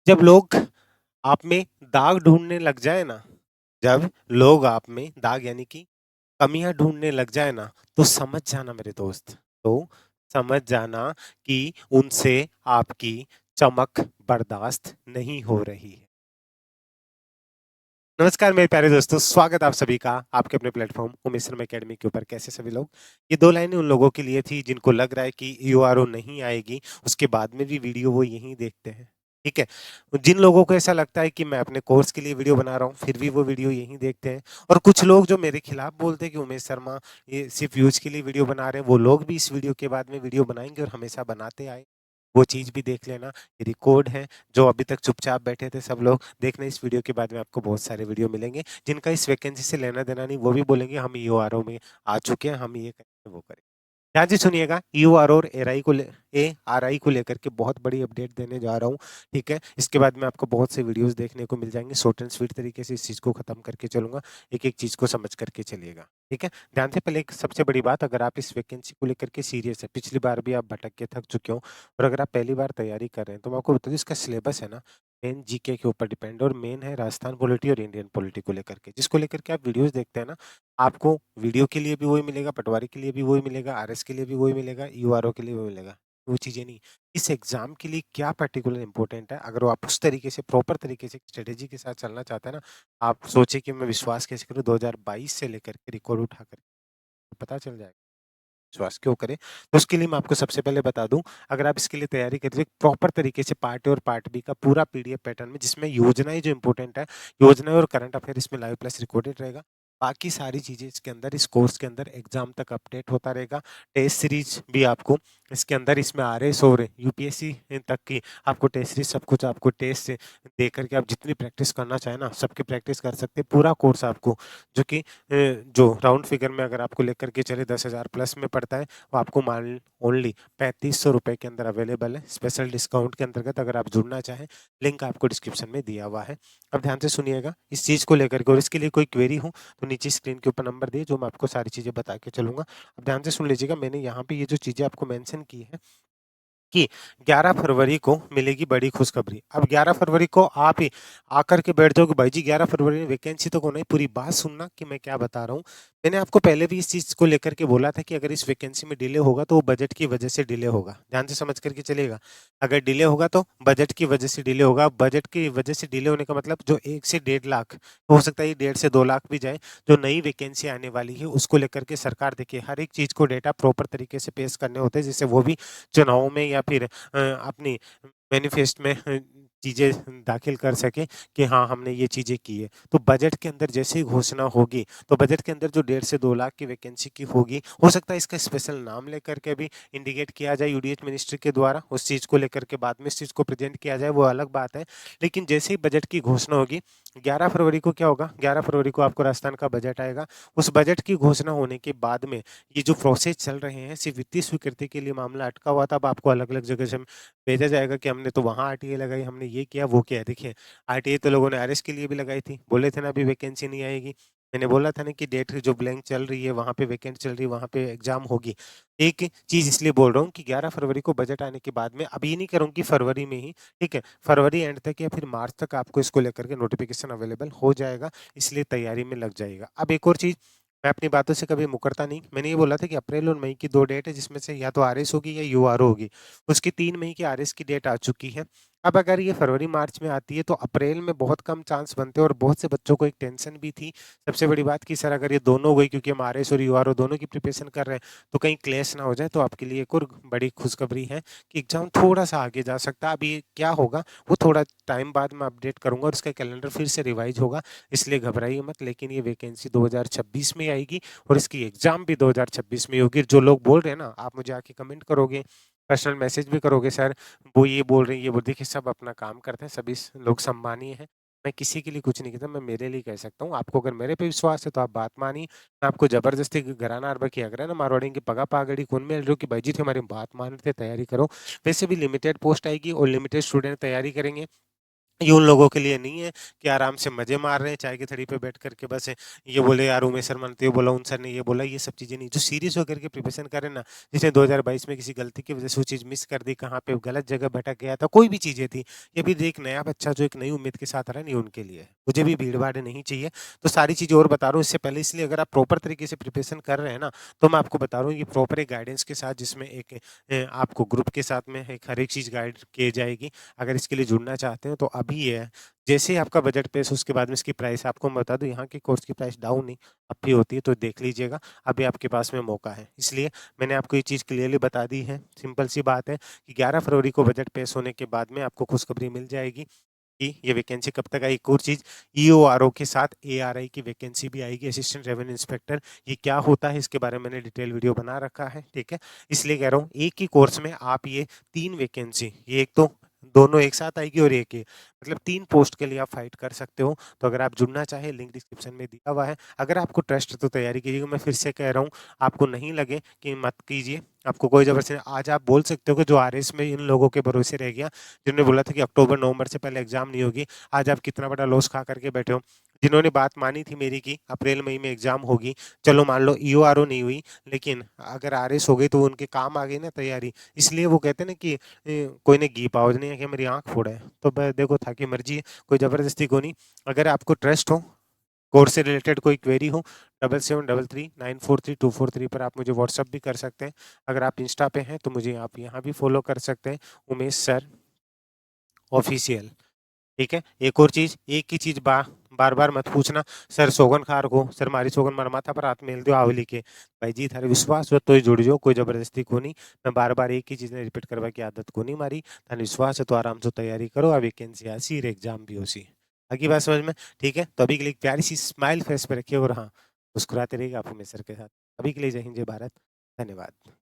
जब लोग आप में दाग ढूँढने लग जाए ना, जब लोग आप में दाग यानी कि कमियाँ ढूँढने लग जाए ना, तो समझ जाना मेरे दोस्त, तो समझ जाना कि उनसे आपकी चमक बर्दाश्त नहीं हो रही है। नमस्कार मेरे प्यारे दोस्तों, स्वागत आप सभी का आपके अपने प्लेटफ़ॉर्म उमेश शर्मा अकेडमी के ऊपर। कैसे सभी लोग? ये 2 लाइनें उन लोगों के लिए थी जिनको लग रहा है कि यूआरओ नहीं आएगी, उसके बाद में भी वीडियो वो यहीं देखते हैं, ठीक है? जिन लोगों को ऐसा लगता है कि मैं अपने कोर्स के लिए वीडियो बना रहा हूँ, फिर भी वो वीडियो यहीं देखते हैं और कुछ लोग जो मेरे खिलाफ बोलते हैं कि उमेश शर्मा ये सिर्फ़ व्यूज़ के लिए वीडियो बना रहे हैं, वो लोग भी इस वीडियो के बाद में वीडियो बनाएँगे और हमेशा बनाते आए। वो चीज़ भी देख लेना, ये रिकॉर्ड है। जो अभी तक चुपचाप बैठे थे सब लोग, देखना इस वीडियो के बाद में आपको बहुत सारे वीडियो मिलेंगे, जिनका इस वैकेंसी से लेना-देना नहीं, वो भी बोलेंगे हम यूआरओ में आ चुके हैं, हम ये करेंगे, वो करेंगे। ध्यान से सुनिएगा, यूआरओ और एआरआई को लेकर के बहुत बड़ी अपडेट देने जा रहा हूँ, ठीक है? इसके बाद में आपको बहुत से वीडियोज़ देखने को मिल जाएँगे, शॉर्ट एंड स्वीट तरीके से इस चीज़ को खत्म करके चलूँगा, एक-एक चीज़ को समझ करके चलिएगा, ठीक है? ध्यान से पहले एक सबसे बड़ी बात, अगर आप इस वैकेंसी को लेकर के सीरियस हैं, पिछली बार भी आप भटक के थक चुके हो और अगर आप पहली बार तैयारी कर रहे हैं, तो मैं आपको बता दूँ इसका सिलेबस है ना, मेन जीके के ऊपर डिपेंड और मेन है राजस्थान पॉलिटी और इंडियन पॉलिटी को लेकर के। जिसको लेकर के आप वीडियोज़ देखते हैं ना, आपको वीडियो के लिए भी वही मिलेगा, पटवारी के लिए भी वही मिलेगा, आरएस के लिए भी वही मिलेगा, यूआरओ के लिए भी मिलेगा। वो चीज़ें नहीं। इस एग्ज़ाम के लिए क्या पर्टिकुलर इम्पोर्टेंट है, अगर वो आप उस तरीके से प्रॉपर तरीके से स्ट्रैटेजी के साथ चलना चाहते हैं ना, आप सोचिए कि मैं विश्वास कैसे करूँ 2022 से लेकर के रिकॉर्ड उठा कर पता चल जाएगा। विश्वास क्यों करें? तो उसके लिए मैं आपको सबसे पहले बता दूँ, अगर आप इसके लिए तैयारी कर रहे हैं, प्रॉपर तरीके से पार्ट ए और पार्ट बी का पूरा पीडीएफ पैटर्न में जिसमें योजनाएँ जो इम्पोर्टेंट है, योजनाएँ और करंट अफेयर इसमें लाइव प्लस रिकॉर्डेड रहेगा। बाकी सारी चीज़ें इसके अंदर इस कोर्स के अंदर एग्ज़ाम तक अपडेट होता रहेगा। टेस्ट सीरीज़ भी आपको इसके अंदर इसमें आरएस और यूपीएससी तक की आपको टेस्ट सीरीज़ सब कुछ आपको टेस्ट से दे करके आप जितनी प्रैक्टिस करना चाहें ना, सबकी प्रैक्टिस कर सकते हैं। पूरा कोर्स आपको जो कि जो राउंड फिगर में अगर आपको लेकर के चले 10,000 प्लस में पड़ता है, वो आपको मान ओनली ₹3500 के अंदर अवेलेबल है। स्पेशल डिस्काउंट के अंतर्गत अगर आप जुड़ना चाहें, लिंक आपको डिस्क्रिप्शन में दिया हुआ है। अब ध्यान से सुनिएगा, इस चीज़ को लेकर के और इसके लिए कोई क्वेरी हो, तो नीचे स्क्रीन के ऊपर नंबर दिए, जो मैं आपको सारी चीज़ें बता के चलूँगा। अब ध्यान से सुन लीजिएगा, मैंने यहाँ पे ये जो चीज़ें आपको मेंशन की है कि 11 फरवरी को मिलेगी बड़ी खुशखबरी। अब 11 फरवरी को आप ही आकर के बैठ जाओगे, भाई जी 11 फरवरी में वैकेंसी तो कौन है, पूरी बात सुनना कि मैं क्या बता रहा हूँ। मैंने आपको पहले भी इस चीज़ को लेकर के बोला था कि अगर इस वैकेंसी में डिले होगा तो वो बजट की वजह से डिले होगा। ध्यान से समझ कर के चलिएगा। अगर डिले होगा तो बजट की वजह से डिले होगा। बजट की वजह से डिले होने का मतलब जो 1 से 1.5 लाख हो सकता है, ये 1.5 से 2 लाख भी जाए। जो नई वैकेंसी आने वाली है उसको लेकर के सरकार देखिए हर एक चीज़ को डेटा प्रॉपर तरीके से पेश करने होते हैं, जिससे वो भी चुनाव में या फिर अपनी मैनिफेस्ट में चीज़ें दाखिल कर सकें कि हाँ, हमने ये चीज़ें की है। तो बजट के अंदर जैसे ही घोषणा होगी, तो बजट के अंदर जो 1.5 से 2 लाख की वैकेंसी की होगी, हो सकता है इसका स्पेशल नाम लेकर के भी इंडिकेट किया जाए यूडीएच मिनिस्ट्री के द्वारा, उस चीज़ को लेकर के बाद में इस चीज़ को प्रेज़ेंट किया जाए, वो अलग बात है। लेकिन जैसे ही बजट की घोषणा होगी, 11 फरवरी को क्या होगा, 11 फरवरी को आपको राजस्थान का बजट आएगा। उस बजट की घोषणा होने के बाद में ये जो प्रोसेस चल रहे हैं, सिर्फ़ वित्तीय स्वीकृति के लिए मामला अटका हुआ था, अब आपको अलग-अलग जगह से भेजा जाएगा कि हमने तो वहाँ आरटीए लगाई, हमने ये किया, वो किया। देखिए, आरटीए तो लोगों ने आरएस के लिए भी लगाई थी, बोले थे ना अभी वैकेंसी नहीं आएगी। मैंने बोला था ना कि डेट जो ब्लैंक चल रही है, वहाँ पे वैकेंट चल रही है, वहाँ पे एग्ज़ाम होगी। एक चीज़ इसलिए बोल रहा हूँ कि 11 फरवरी को बजट आने के बाद में, अब ये नहीं करूँ कि फरवरी में ही, ठीक है? फरवरी एंड तक या फिर मार्च तक आपको इसको लेकर के नोटिफ़िकेशन अवेलेबल हो जाएगा, इसलिए तैयारी में लग जाइएगा। अब एक और चीज़, मैं अपनी बातों से कभी मुकरता नहीं। मैंने ये बोला था कि अप्रैल और मई की 2 डेट है, जिसमें से या तो आरएस होगी या यूआरओ होगी। उसकी 3 मई की आरएस की डेट आ चुकी है। अब अगर ये फरवरी-मार्च में आती है तो अप्रैल में बहुत कम चांस बनते हैं और बहुत से बच्चों को एक टेंशन भी थी। सबसे बड़ी बात कि सर अगर ये दोनों हो गई, क्योंकि हम आरएस और यूआरओ दोनों की प्रिपरेशन कर रहे हैं, तो कहीं क्लैश ना हो जाए। तो आपके लिए एक और बड़ी खुशखबरी है कि एग्ज़ाम थोड़ा-सा आगे जा सकता है। अब ये क्या होगा, वो थोड़ा टाइम बाद मैं अपडेट करूँगा और इसका कैलेंडर फिर से रिवाइज़ होगा, इसलिए घबराइए मत। लेकिन ये वैकेंसी 2026 में आएगी और इसकी एग्ज़ाम भी 2026 में ही होगी। जो लोग बोल रहे हैं ना, आप मुझे आके कमेंट करोगे, पर्सनल मैसेज भी करोगे, सर वो ये बोल रहे हैं, ये बोल, देखिए सब अपना काम करते हैं, सभी लोग सम्मानीय हैं। मैं किसी के लिए कुछ नहीं कहता, मैं मेरे लिए कह सकता हूँ। आपको अगर मेरे पे विश्वास है तो आप बात मानिए। मैं आपको ज़बरदस्ती घराना अरबा किया करे ना मारवाड़ी की पगा पागड़ी कौन में जो कि भाई जी थे हमारी बात मान रहे थे, तैयारी करो। वैसे भी लिमिटेड पोस्ट आएगी और लिमिटेड स्टूडेंट तैयारी करेंगे। ये उन लोगों के लिए नहीं है कि आराम से मज़े मार रहे हैं चाय की थड़ी पे बैठ कर के बस ये बोले यार उमेश शर्मा ने तो ये बोला, उन सर ने ये बोला, ये सब चीज़ें नहीं। जो सीरियस होकर के प्रिपरेशन करें ना, जिसने 2022 में किसी गलती की वज़ह से वो चीज़ मिस कर दी, कहाँ पे गलत जगह भटक गया था, कोई भी चीज़ें थी, या फिर एक नया बच्चा जो एक नई उम्मीद के साथ आ रहा है, नहीं उनके लिए है। मुझे भी भीड़-भाड़ नहीं चाहिए। तो सारी चीज़ें और बता रहा हूँ इससे पहले, इसलिए अगर आप प्रॉपर तरीके से प्रिपरेशन कर रहे हैं ना, तो मैं आपको बता रहा हूँ ये प्रॉपर एक गाइडेंस के साथ, जिसमें एक आपको ग्रुप के साथ में एक हर एक चीज़ गाइड की जाएगी। अगर इसके लिए जुड़ना चाहते हैं तो अभी ये है, जैसे ही आपका बजट पेश उसके बाद में इसकी प्राइस आपको मैं बता दूँ, यहाँ के कोर्स की प्राइस डाउन नहीं अप भी होती है, तो देख लीजिएगा। अभी आपके पास में मौका है, इसलिए मैंने आपको ये चीज़ क्लियरली बता दी है। सिंपल सी बात है कि 11 फरवरी को बजट पेश होने के बाद में आपको खुशखबरी मिल जाएगी कि ये वैकेंसी कब तक आई। एक और चीज़, ईओआरओ के साथ एआरआई की वैकेंसी भी आएगी, असिस्टेंट रेवेन्यू इंस्पेक्टर। ये क्या होता है इसके बारे में मैंने डिटेल वीडियो बना रखा है, ठीक है? इसलिए कह रहा हूँ एक ही कोर्स में आप ये 3 वैकेंसी, ये एक तो दोनों एक साथ आएगी और एक ये, मतलब 3 पोस्ट के लिए आप फाइट कर सकते हो। तो अगर आप जुड़ना चाहें, लिंक डिस्क्रिप्शन में दिया हुआ है। अगर आपको ट्रस्ट है तो तैयारी कीजिएगा। मैं फिर से कह रहा हूँ, आपको नहीं लगे कि मत कीजिए, आपको कोई ज़बरदस्ती नहीं। आज आप बोल सकते हो कि जो आरएस में इन लोगों के भरोसे रह गया, जिन्होंने बोला था कि अक्टूबर-नवंबर से पहले एग्ज़ाम नहीं होगी, आज आप कितना बड़ा लॉस खा कर के बैठे हो। जिन्होंने बात मानी थी मेरी कि अप्रैल-मई में एग्ज़ाम होगी, चलो मान लो ईओआरओ नहीं हुई, लेकिन अगर आरएस हो गई तो उनके काम आ गई ना तैयारी। इसलिए वो कहते हैं ना कि कोई ने घी पाव नहीं है कि मेरी आँख फोड़ा है। तो ब देखो था कि मर्ज़ी है, कोई ज़बरदस्ती को नहीं। अगर आपको ट्रस्ट हो, कोर्स से रिलेटेड कोई क्वेरी हो, 7733943243 पर आप मुझे व्हाट्सएप भी कर सकते हैं। अगर आप इंस्टा पे हैं तो मुझे आप यहाँ भी फ़ॉलो कर सकते हैं, उमेश सर ऑफ़िशियल, ठीक है? एक और चीज़, एक ही चीज़ बार-बार मत पूछना, सर सोगन खार को, सर मारी सोगन मारा माथा पर हाथ मेल दो आवली के। भाई जी थारे विश्वास हो तो ही जुड़ जाओ, कोई ज़बरदस्ती को नहीं। मैं बार-बार एक ही चीज़ ने रिपीट करवा की आदत को नहीं मारी। थाने विश्वास है तो आराम से तैयारी करो, अब वैकेंसी आसी और एग्ज़ाम भी होसी। बाकी बात समझ में? ठीक है? तो अभी के लिए एक प्यारी-सी स्माइल फेस पे रखिए और हाँ, मुस्कुराते रहिए आप हमेशा के साथ। अभी के लिए जय हिंद, जय भारत। धन्यवाद।